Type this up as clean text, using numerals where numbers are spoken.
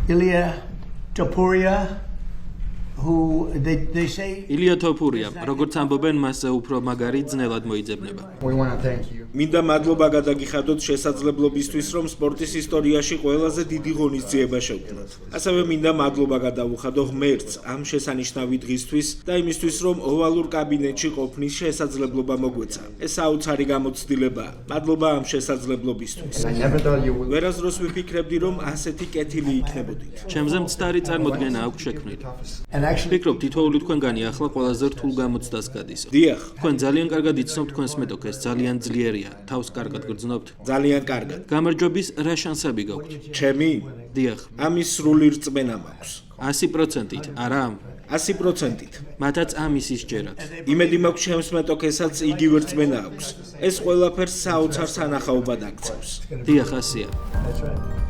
Ilya Topuria, who they say Ilya Topuria, როგორც ამბობენ, მასზე უფრო მაგარი ძნელად მოიძებნება. We want to thank you. მინდა მადლობა გადაგიხადოთ შესაძლებლობისთვის, რომ სპორტის ისტორიაში ყველაზე დიდი ღონისძიება შევქმნათ. ასევე მინდა მადლობა გადავუხადო ღმერთს ამ შესანიშნავი დღისთვის და იმისთვის, რომ ოვალურ კაბინეტში ყოფნის შესაძლებლობა მოგვეცა. ეს საოცარი გამოცდილებაა. მადლობა ამ შესაძლებლობისთვის. I never thought you would. ვერასდროს ვიფიქრებდი, რომ ასეთი კეთილი იქნებოდით. ჩემზე მცდარი წარმოდგენა აქვს შექმნილი. and actually ვფიქრობ, თითოეული თქვენგანი ახლა ყველაზე რთულ გამოცდას გადისო. დიახ, თქვენ ძალიან კარგად იცნობთ თქვენს მეტოქეს, ძალიან ძლიერია, თავს კარგად გრძნობთ. ძალიან კარგად. გამარჯვების რა შანსები გაქვთ? ჩემი დიახ, ამის სრული რწმენა მაქვს. 100%-ით, არა? 100%-ით. მათაც ამის ისჯერათ. იმედი მაქვს ჩემს მეტოქესაც იგივე რწმენა აქვს. ეს ყველაფერს საოცარ სანახაობად აქცევს. დიახ, ასია. that's right.